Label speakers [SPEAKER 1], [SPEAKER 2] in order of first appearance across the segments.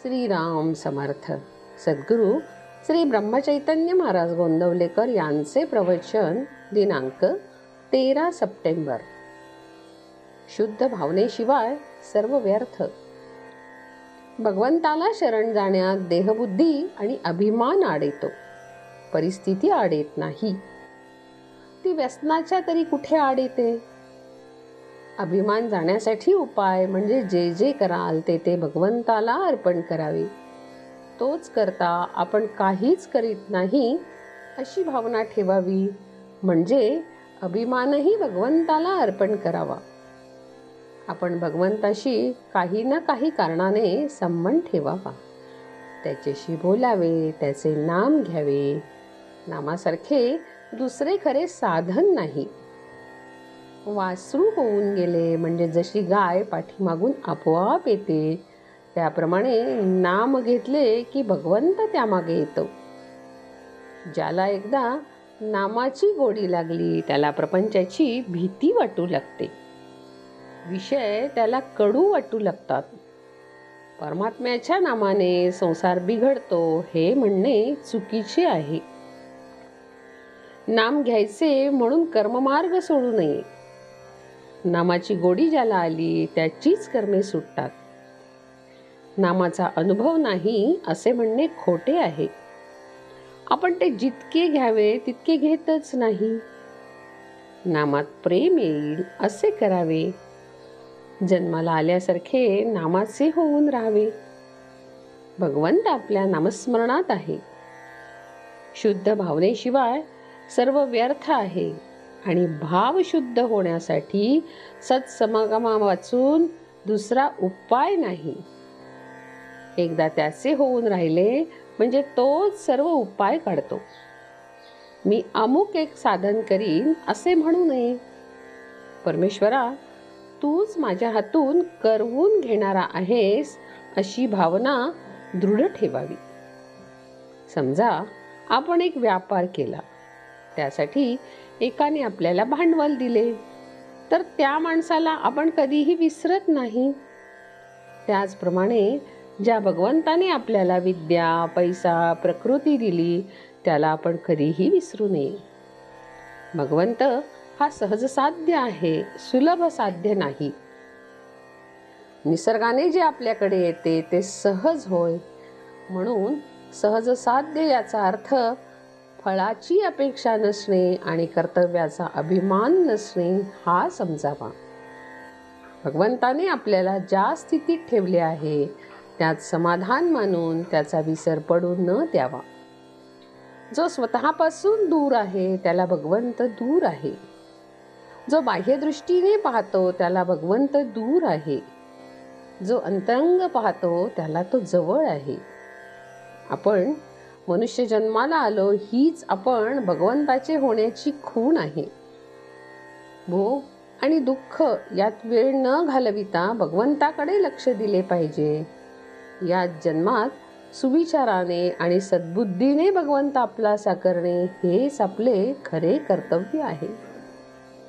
[SPEAKER 1] श्रीराम समर्थ. सद्गुरू श्री ब्रह्मचैतन्य महाराज गोंदवलेकर यांचे प्रवचन दिनांक 13 सप्टेंबर. शुद्ध भावनेशिवाय सर्व व्यर्थ. भगवंताला शरण जाण्यात देहबुद्धी आणि अभिमान आड येतो, परिस्थिती आड येत नाही. ती व्यसनाच्या तरी कुठे आड येते? अभिमान जाण्यासाठी उपाय म्हणजे जे जे कराल ते ते भगवंताला अर्पण करावे. तोच करता आपण काहीच करीत नाही अशी भावना ठेवावी, म्हणजे अभिमानही भगवंताला अर्पण करावा. आपण भगवंताशी काही ना काही कारणाने संबंध ठेवावा. त्याच्याशी बोलावे, त्याचे नाम घ्यावे. नामासारखे दुसरे खरे साधन नाही. वासरू होऊन गेले म्हणजे जशी गाय पाठीमागून आपोआप येते, त्याप्रमाणे नाम घेतले की भगवंत त्यामागे येतो. ज्याला एकदा नामाची गोडी लागली त्याला प्रपंचाची भीती वाटू लागते. विषय त्याला कडू वाटू लागतात. परमात्म्याच्या नामाने संसार बिघडतो हे म्हणणे चुकीचे आहे. नाम घ्यायचे म्हणून कर्ममार्ग सोडू नये. नामाची गोडी ज्याला आली त्याचीच कर्मे सुटतात. नामाचा अनुभव नाही असे म्हणणे खोटे आहे. आपण ते जितके घ्यावे तितके घेतच नाही. नामात प्रेम येईल असे करावे. जन्माला आल्यासारखे नामाचे होऊन राहावे. भगवंत आपल्या नामस्मरणात आहे. शुद्ध भावनेशिवाय सर्व व्यर्थ आहे आणि भाव शुद्ध होण्यासाठी सत्समागमा वाचून दुसरा उपाय नाही. एकदा त्याचे होऊन राहिले म्हणजे तोच सर्व उपाय काढतो. मी अमुक एक साधन करीन असे म्हणू नये. परमेश्वरा, तूच माझ्या हातून करवून घेणारा आहेस अशी भावना दृढ ठेवावी. समजा आपण एक व्यापार केला, त्यासाठी एकाने आपल्याला भांडवल दिले, तर त्या माणसाला आपण कधीही विसरत नाही. त्याचप्रमाणे ज्या भगवंताने आपल्याला विद्या, पैसा, प्रकृती दिली त्याला आपण कधीही विसरू नये. भगवंत हा सहज साध्य आहे, सुलभ साध्य नाही. निसर्गाने जे आपल्याकडे येते ते सहज होय, म्हणून सहज साध्य याचा अर्थ फळाची अपेक्षा नसणे आणि कर्तव्याचा अभिमान नसणे हा समजावा. भगवंताने आपल्याला ज्या स्थितीत ठेवले आहे त्यात समाधान मानून त्याचा विसर पडू न द्यावा. जो स्वतःपासून दूर आहे त्याला भगवंत दूर आहे. जो बाह्य दृष्टीने पाहतो त्याला भगवंत दूर आहे. जो अंतरंग पाहतो त्याला तो जवळ आहे. आपण मनुष्य जन्माला आलो हीच आपण भगवंताचे होण्याची खूण आहे. भोग आणि दुःख यात वेळ न घालविता भगवंताकडे लक्ष दिले पाहिजे. या जन्मात सुविचाराने आणि सद्बुद्धीने भगवंत आपलासा करणे हेच आपले खरे कर्तव्य आहे.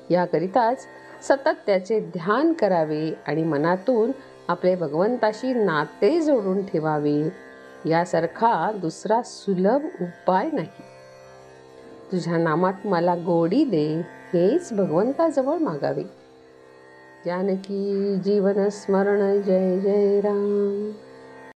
[SPEAKER 1] याकरिताच सतत त्याचे ध्यान करावे आणि मनातून आपले भगवंताशी नाते जोडून ठेवावे. यासारखा दुसरा सुलभ उपाय नाही. तुझ्या नामात मला गोडी दे हेच भगवंताजवळ मागावे. जानकी जीवन स्मरण. जय जय राम.